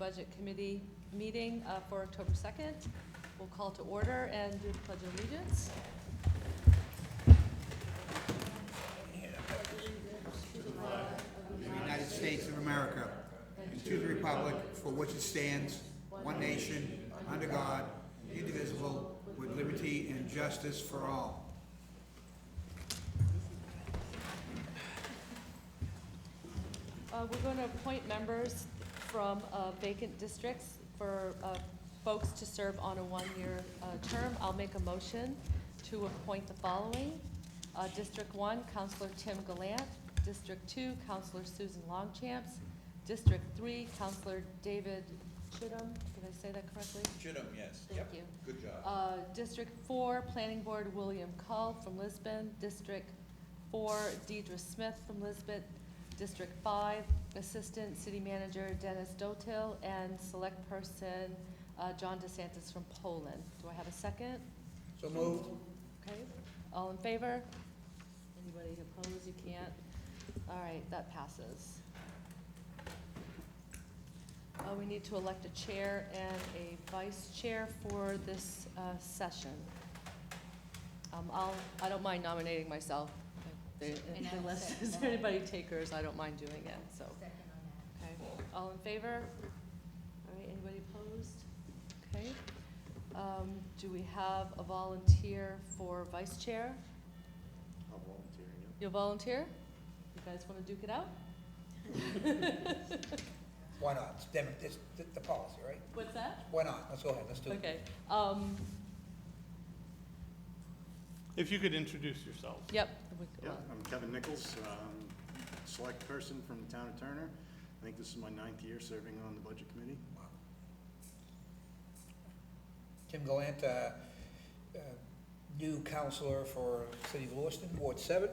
Budget Committee meeting for October 2nd. We'll call to order and do the Pledge of Allegiance. The United States of America, and to the republic for which it stands, one nation, under God, indivisible, with liberty and justice for all. We're going to appoint members from vacant districts for folks to serve on a one-year term. I'll make a motion to appoint the following. District 1, Councilor Tim Gallant. District 2, Councilor Susan Longchamps. District 3, Councilor David Chittum. Did I say that correctly? Chittum, yes. Thank Yep. you. Good job. District 4, Planning Board William Cull from Lisbon. District 4, Deidre Smith from Lisbon. District 5, Assistant City Manager Dennis Dotil, and Select Person John DeSantis from Poland. Do I have a second? So moved. Okay, all in favor? Anybody opposed? You can't? All right, that passes. We need to elect a chair and a vice chair for this session. I don't mind nominating myself. Unless there's anybody takers, I don't mind doing it, so. Okay, all in favor? All right, anybody opposed? Okay. Do we have a volunteer for vice chair? I'll volunteer, yeah. You'll volunteer? You guys want to duke it out? Why not? It's the policy, right? What's that? Why not? Let's go ahead, let's do it. Okay, If you could introduce yourself. yep. Yeah, I'm Kevin Nichols, select person from the town of Turner. I think this is my 9th year serving on the budget committee. Tim Gallant, new counselor for City of Lewiston, Ward 7.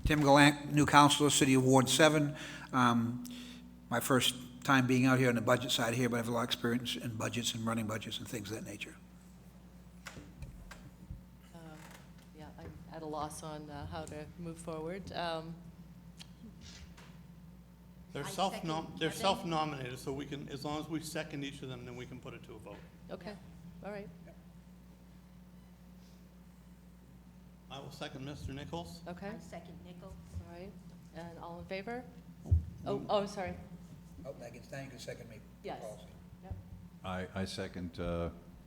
Tim Gallant, new counselor, City of Ward 7. My first time being out here on the budget side here, but I have a lot of experience in budgets and running budgets and things of that nature. Yeah, I'm at a loss on how to move forward. They're I second Kevin. self-nominated, so we can, as long as we second each of them, then we can put it to a vote. Okay, all right, I will second Mr. Nichols. okay, I second Nichols. all right. And all in favor? Oh, sorry. Oh, now you can second me. Yes. Policy. I second,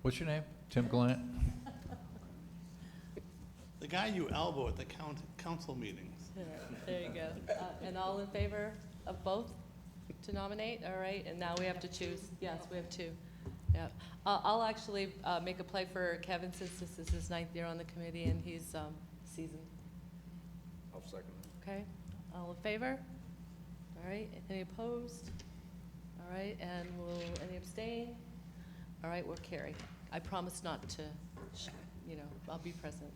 what's your name? Tim Gallant? The guy you elbow at the council meetings. There you go. And all in favor of both to nominate? All right, and now we have to choose. Yes, we have 2. Yeah. I'll actually make a play for Kevin since this is his 9th year on the committee and he's seasoned. I'll second that. Okay, all in favor? All right, any opposed? All right, and any abstain? All right, we'll carry. I promise not to, I'll be present.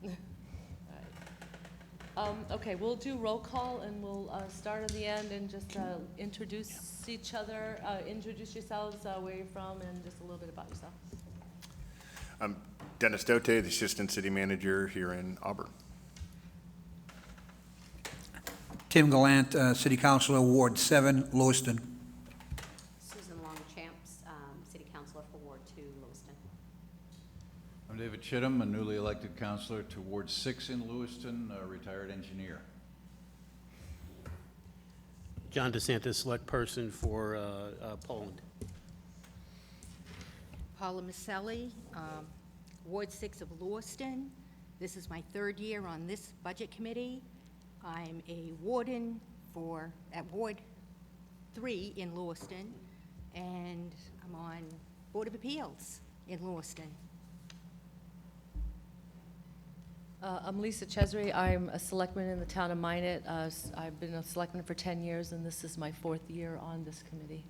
All right. Okay, we'll do roll call and we'll start at the end and just introduce each other, introduce yourselves, where you're from, and just a little bit about yourself. I'm Dennis Dote, the Assistant City Manager here in Auburn. Tim Gallant, City Councilor, Ward 7, Lewiston. Susan Longchamps, City Councilor for Ward 2, Lewiston. I'm David Chittum, a newly elected counselor to Ward 6 in Lewiston, a retired engineer. John DeSantis, select person for Poland. Paula Maselli, Ward 6 of Lewiston. This is my 3rd year on this budget committee. I'm a warden at Ward 3 in Lewiston, and I'm on Board of Appeals in Lewiston. I'm Lisa Chesry. I'm a selectman in the town of Minot. I've been a selectman for 10 years, and this is my 4th year on this committee.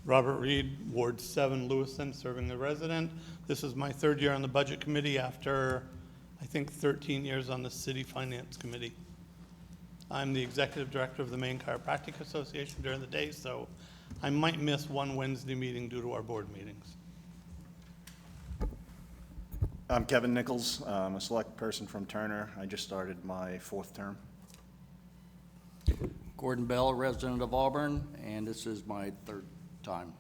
Robert Reed, Ward 7, Lewiston, serving the resident. This is my 3rd year on the budget committee after, I think, 13 years on the city finance committee. I'm the executive director of the Maine Chiropractic Association during the day, so I might miss one Wednesday meeting due to our board meetings. I'm Kevin Nichols, I'm a select person from Turner. I just started my 4th term. Gordon Bell, resident of Auburn, and this is my third time.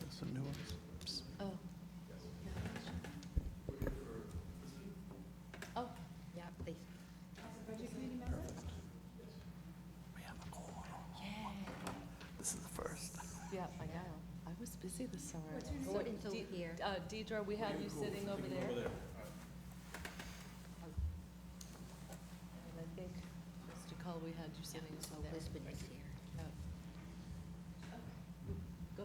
Some new ones. Oh. Oh, Yeah, they, This is the first. yeah, I know. I was busy this summer. Gordon's over here. Deidre, we have you sitting over there. And I think, Mr. Cull, we had you sitting So over there. Lisbon is here. Go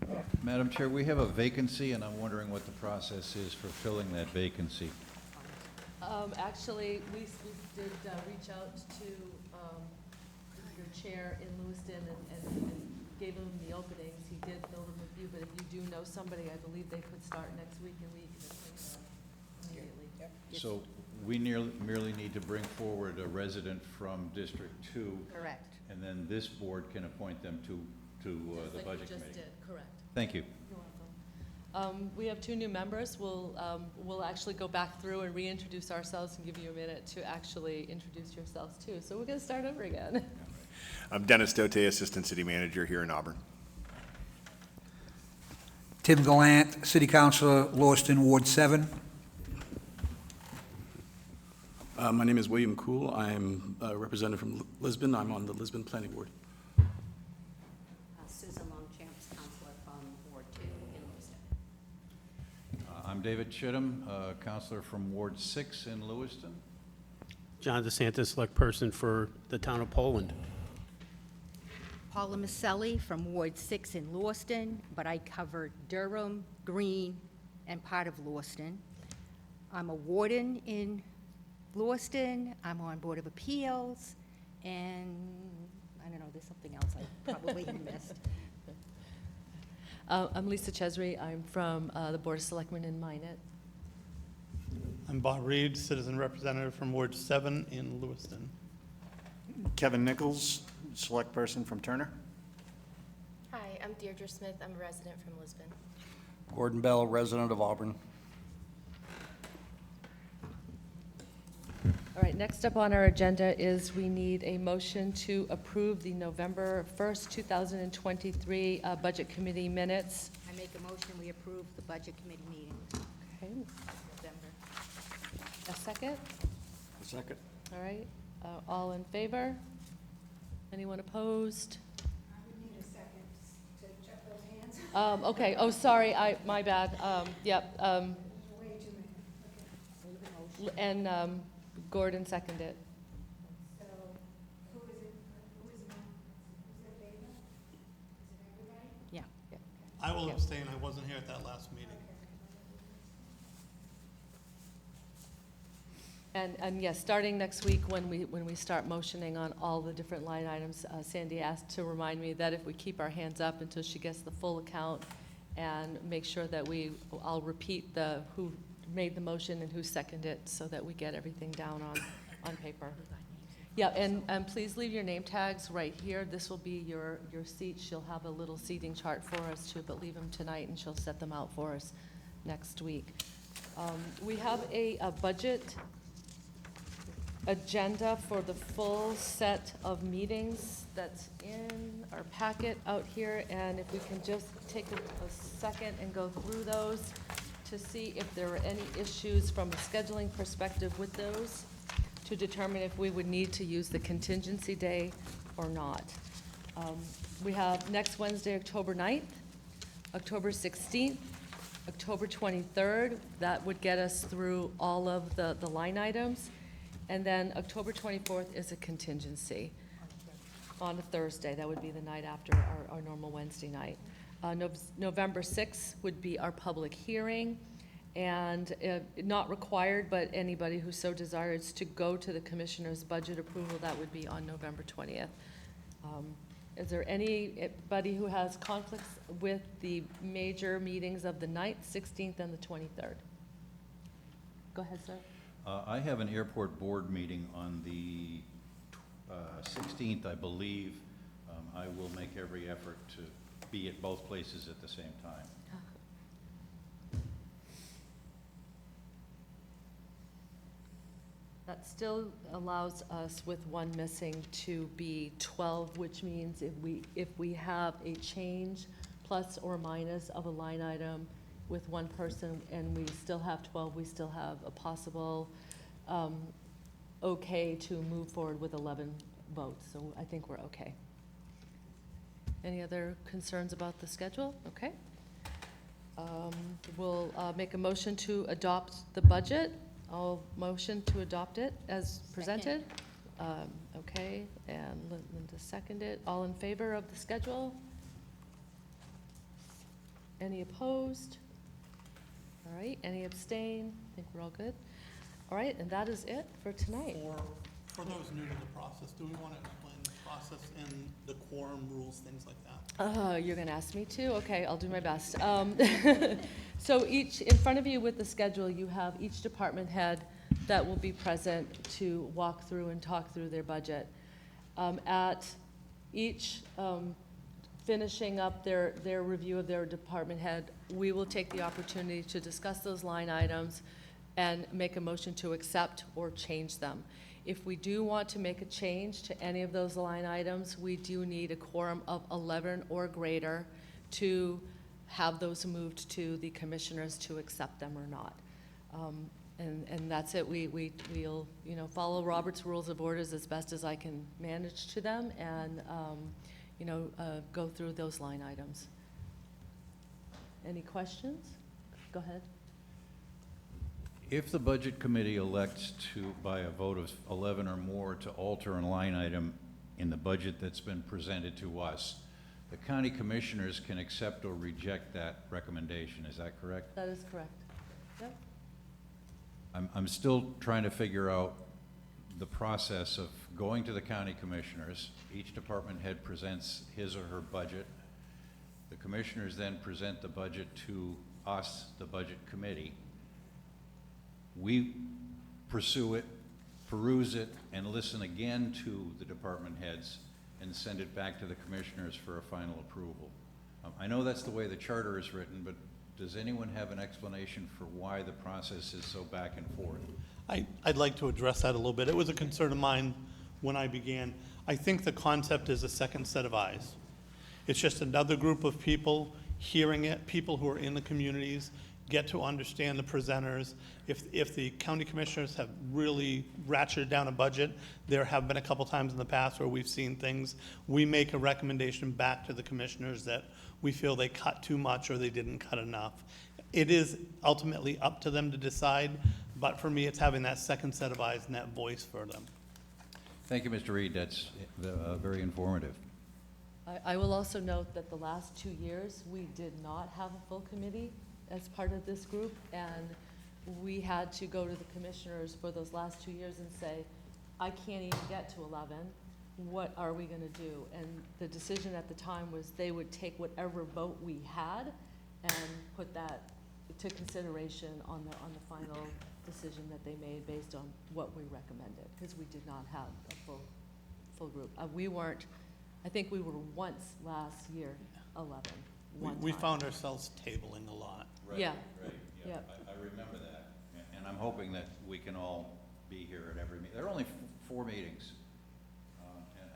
ahead. Madam Chair, we have a vacancy, and I'm wondering what the process is for filling that vacancy. Actually, we did reach out to your chair in Lewiston and gave him the openings. He did fill them with you, but if you do know somebody, I believe they could start next week and we can appoint them immediately. So we merely need to bring forward a resident from District 2, Correct. and then this board can appoint them to the Just like Budget you just Committee. did, correct. Thank you. You're welcome. We have 2 new members. We'll actually go back through and reintroduce ourselves and give you a minute to actually introduce yourselves too. So we're going to start over again. I'm Dennis Dote, Assistant City Manager here in Auburn. Tim Gallant, City Councilor, Lewiston, Ward 7. My name is William Cool. I'm a representative from Lisbon. I'm on the Lisbon Planning Board. Susan Longchamps, Counselor from Ward 2 in Lewiston. I'm David Chittum, Counselor from Ward 6 in Lewiston. John DeSantis, select person for the town of Poland. Paula Maselli from Ward 6 in Lewiston, but I cover Durham, Greene, and part of Lewiston. I'm a warden in Lewiston. I'm on Board of Appeals, and I don't know, there's something else I probably missed. I'm Lisa Chesry. I'm from the Board of Selectmen in Minot. I'm Bob Reed, citizen representative from Ward 7 in Lewiston. Kevin Nichols, select person from Turner. Hi, I'm Deirdre Smith. I'm a resident from Lisbon. Gordon Bell, resident of Auburn. All right, next up on our agenda is we need a motion to approve the November 1st, 2023 Budget Committee minutes. I make a motion, we approve the Budget Committee meeting, Okay, November. a second? A second. All right, all in favor? Anyone opposed? Okay, oh, sorry, my bad. Yep. And Gordon seconded. Yeah. I will Yep. abstain, I wasn't here at that last meeting. And yes, starting next week, when we start motioning on all the different line items, Sandy asked to remind me that if we keep our hands up until she gets the full account and make sure that I'll repeat who made the motion and who seconded it so that we get everything down on paper. Yeah, and please leave your name tags right here. This will be your seat. She'll have a little seating chart for us too, but leave them tonight and she'll set them out for us next week. We have a budget agenda for the full set of meetings that's in our packet out here, and if we can just take a second and go through those to see if there are any issues from a scheduling perspective with those, to determine if we would need to use the contingency day or not. We have next Wednesday, October 9th, October 16th, October 23rd. That would get us through all of the line items. And then October 24th is a contingency on a Thursday. That would be the night after our normal Wednesday night. November 6th would be our public hearing, and not required, but anybody who so desires to go to the commissioner's budget approval, that would be on November 20th. Is there anybody who has conflicts with the major meetings of the 9th, 16th, and the 23rd? Go ahead, sir. I have an airport board meeting on the 16th, I believe. I will make every effort to be at both places at the same time. That That still allows us with one missing to be 12, which means if we have a change, plus or minus of a line item with one person, and we still have 12, we still have a possible okay to move forward with 11 votes, so I think we're okay. Any other concerns about the schedule? Okay. We'll make a motion to adopt the budget. I'll motion to adopt it as presented. Okay, and Linda seconded. All in favor of the schedule? Any opposed? All right, any abstain? I think we're all good. All right, and that is it for tonight. For those new to the process, do we want to explain the process and the quorum rules, things like that? You're gonna ask me to? Okay, I'll do my best. So in front of you with the schedule, you have each department head that will be present to walk through and talk through their budget. At each finishing up their review of their department head, we will take the opportunity to discuss those line items and make a motion to accept or change them. If we do want to make a change to any of those line items, we do need a quorum of 11 or greater to have those moved to the commissioners to accept them or not. And that's it. We'll, follow Robert's Rules of Orders as best as I can manage to them and, go through those line items. Any questions? Go ahead. If the Budget Committee elects to, by a vote of 11 or more, to alter a line item in the budget that's been presented to us, the county commissioners can accept or reject that recommendation. Is that correct? That is correct. Yep. I'm still trying to figure out the process of going to the county commissioners. Each department head presents his or her budget. The commissioners then present the budget to us, the Budget Committee. We pursue it, peruse it, and listen again to the department heads and send it back to the commissioners for a final approval. I know that's the way the charter is written, but does anyone have an explanation for why the process is so back and forth? I'd like to address that a little bit. It was a concern of mine when I began. I think the concept is a second set of eyes. It's just another group of people hearing it, people who are in the communities, get to understand the presenters. If the county commissioners have really ratcheted down a budget, there have been a couple times in the past where we've seen things, we make a recommendation back to the commissioners that we feel they cut too much or they didn't cut enough. It is ultimately up to them to decide, but for me, it's having that second set of eyes and that voice for them. Thank you, Mr. Reed. That's very informative. I will also note that the last 2 years, we did not have a full committee as part of this group, and we had to go to the commissioners for those last 2 years and say, I can't even get to 11, what are we gonna do? And the decision at the time was they would take whatever vote we had and put that to consideration on the final decision that they made based on what we recommended, because we did not have a full group. We weren't, I think we were once last year 11, one We time. found ourselves tabling a lot. Right, Yeah. Right, yeah. Yeah. I remember that. And I'm hoping that we can all be here at every meeting. There are only 4 meetings.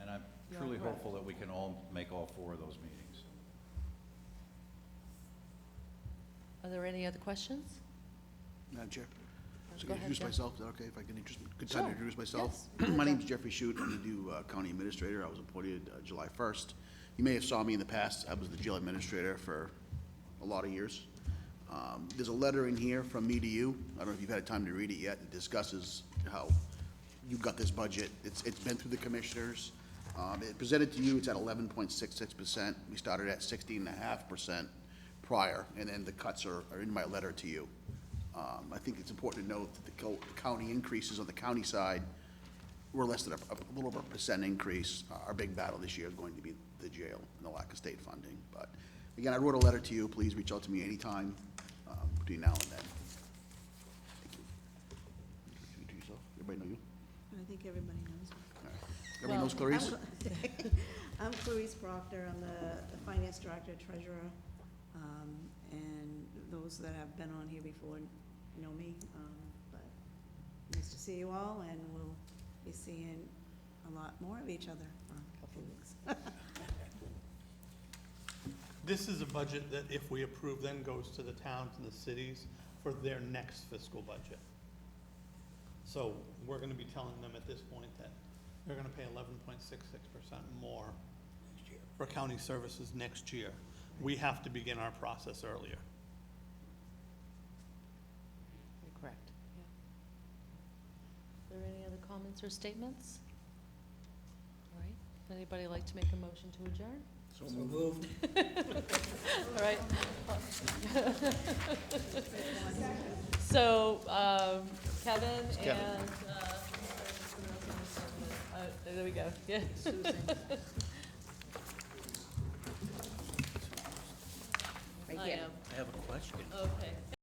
And I'm Yeah, truly correct. hopeful that we can all make all 4 of those meetings. Are there any other questions? Madam Chair, so Go I can ahead, introduce Jeff. myself, is that okay, if I can good time to Sure. introduce myself? Yes. Go ahead, My Jeff. name's Jeffrey Shute, I'm the new county administrator, I was appointed July 1st. You may have saw me in the past, I was the jail administrator for a lot of years. There's a letter in here from me to you, I don't know if you've had time to read it yet, it discusses how you got this budget, it's been through the commissioners. It presented to you, it's at 11.66%, we started at 16.5% prior, and then the cuts are in my letter to you. I think it's important to note that the county increases on the county side were less than a little over a % increase. Our big battle this year is going to be the jail and the lack of state funding. But again, I wrote a letter to you. Please reach out to me anytime between now and then. Thank you. Introduce yourself. Everybody know you? I think everybody knows. All right. Everybody knows Clarice? I'm Clarice Proctor. I'm the finance director, treasurer, and those that have been on here before know me. But Ms. nice to see you all, and we'll be seeing a lot more of each other for a couple of weeks. This is a budget that if we approve then goes to the towns and the cities for their next fiscal budget. So we're gonna be telling them at this point that they're gonna pay 11.66% more for county services next year. We have to begin our process earlier. You're correct, yeah. Are there any other comments or statements? All right, anybody like to make a motion to adjourn? So moved. All right. So, Kevin and, there we go, yeah. Right I here. am, I have a question. okay.